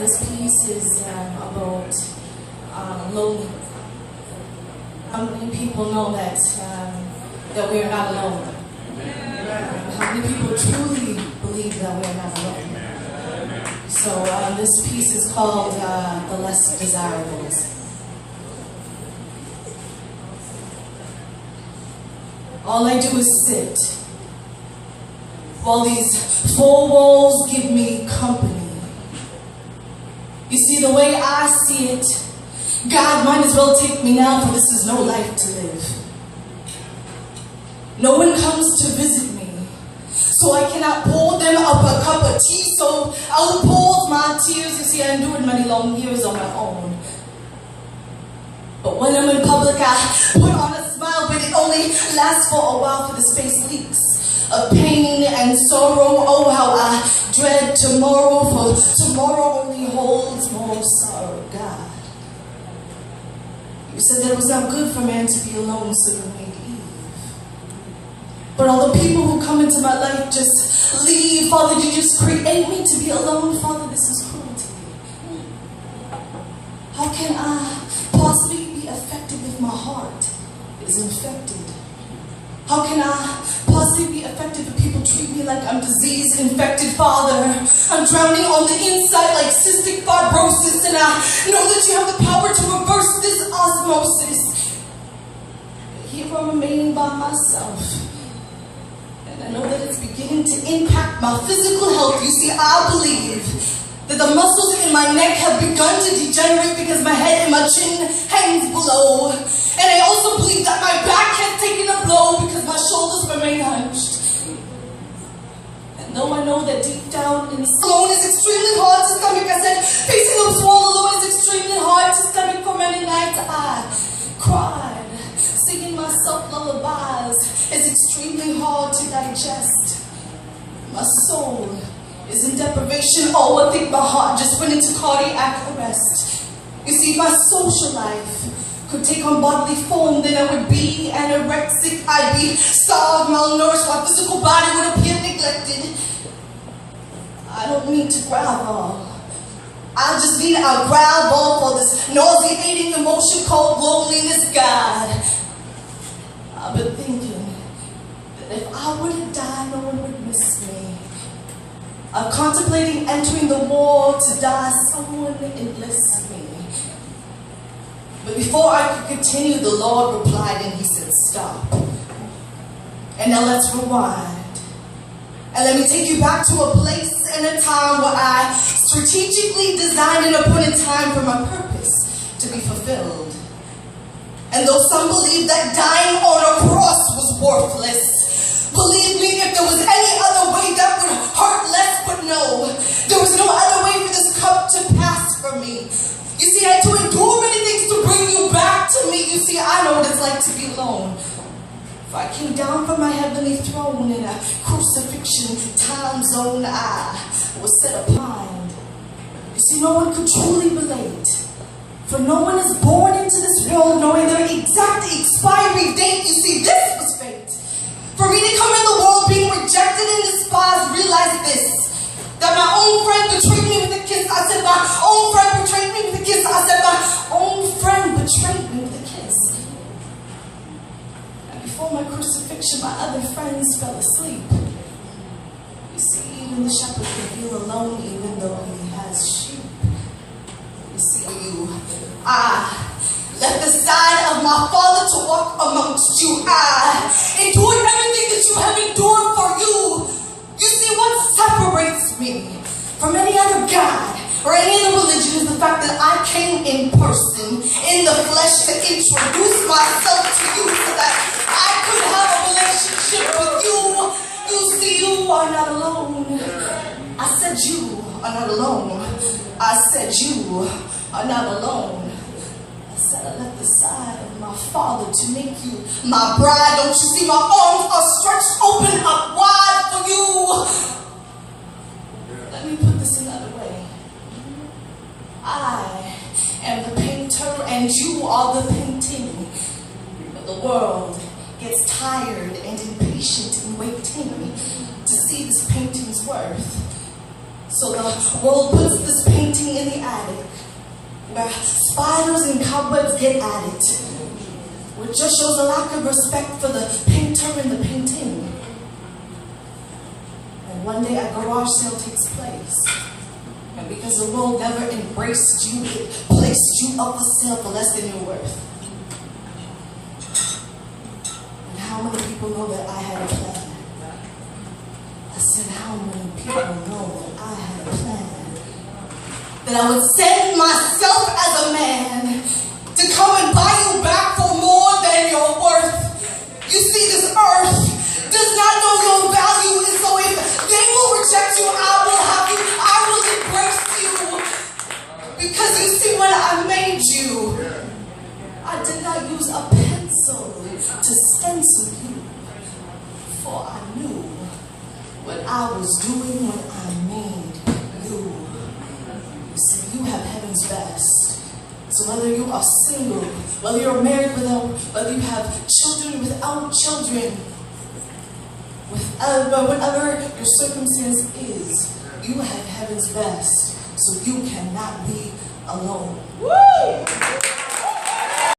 this piece is about loneliness. How many people know that that we are not alone? How many people truly believe that we are not alone? So this piece is called The Less Desirables. All I do is sit while these four walls give me company. You see, the way I see it, God might as well take me now, for this is no life to live. No one comes to visit me, so I cannot pour them up a cup of tea, so I'll pour my tears. You see, I endured many long years on my own. But when I'm in public, I put on a smile, but it only lasts for a while, for the space leaks of pain and sorrow. Oh, how I dread tomorrow, for tomorrow only holds more sorrow. God, you said that it was not good for man to be alone, so you made Eve. But all the people who come into my life just leave. Father, you just create me to be alone. Father, this is cruelty. How can I possibly be effective if my heart is infected? How can I possibly be effective if people treat me like I'm disease-infected? Father, I'm drowning on the inside like cystic fibrosis, and I know that you have the power to reverse this osmosis. But here I'm remaining by myself, and I know that it's beginning to impact my physical health. You see, I believe that the muscles in my neck have begun to degenerate because my head and my chin hangs below. And I also believe that my back has taken a blow because my shoulders remain hunched. And though I know that deep down alone is extremely hard to stomach, I said facing a wall alone is extremely hard to stomach. For many nights I cried, singing myself lullabies is extremely hard to digest. My soul is in deprivation. Oh, I think my heart just went into cardiac arrest. You see, if my social life could take on bodily form, then I would be anorexic, I'd be starved, malnourished, my physical body would appear neglected. I don't need to grab all. I just need a grab all for this nauseating emotion called loneliness. God, I've been thinking that if I were to die, no one would miss me. I'm contemplating entering the war to die. Someone enlists me. But before I could continue, the Lord replied and he said, stop. And now let's rewind. And let me take you back to a place and a time where I strategically designed and appointed time for my purpose to be fulfilled. And though some believe that dying on a cross was worthless, believe me, if there was any other way that would hurt less, but no, there was no other way for this cup to pass from me. You see, I had to endure many things to bring you back to me. You see, I know what it's like to be alone. If I came down from my heavenly throne in a crucifixion time zone, I was set upon. You see, no one could truly relate. For no one is born into this world knowing their exact expiry date. You see, this was fate. For me to come in the world being rejected and despised, realize this, that my own friend betrayed me with a kiss. I said, my own friend betrayed me with a kiss. I said, my own friend betrayed me with a kiss. And before my crucifixion, my other friends fell asleep. You see, even the shepherd can feel alone even though he has sheep. You see, I left the side of my Father to walk amongst you. I endured everything that you have endured for you. You see, what separates me from any other God or any other religion is the fact that I came in person, in the flesh, to introduce myself to you so that I could have a relationship with you. You see, you are not alone. I said you are not alone. I said you are not alone. I said I left the side of my Father to make you my bride. Don't you see, my arms are stretched open up wide for you. Let me put this another way. I am the painter and you are the painting. But the world gets tired and impatient in waiting to see this painting's worth. So the world puts this painting in the attic, where spiders and cobwebs get at it, which just shows a lack of respect for the painter and the painting. And one day a garage sale takes place, and because the world never embraced you, it placed you up for sale for less than you're worth. And how many people know that I had a plan? I said, how many people know that I had a plan? That I would send myself as a man to come and buy you back for more than your worth. You see, this earth does not know your value, and so if they will reject you, I will have you, I will embrace you. Because you see, when I made you, I did not use a pencil to stencil you, for I knew what I was doing when I made you. You see, you have heaven's best. So whether you are single, whether you're married without, whether you have children without children, whatever your circumstance is, you have heaven's best. So you cannot be alone. Woo!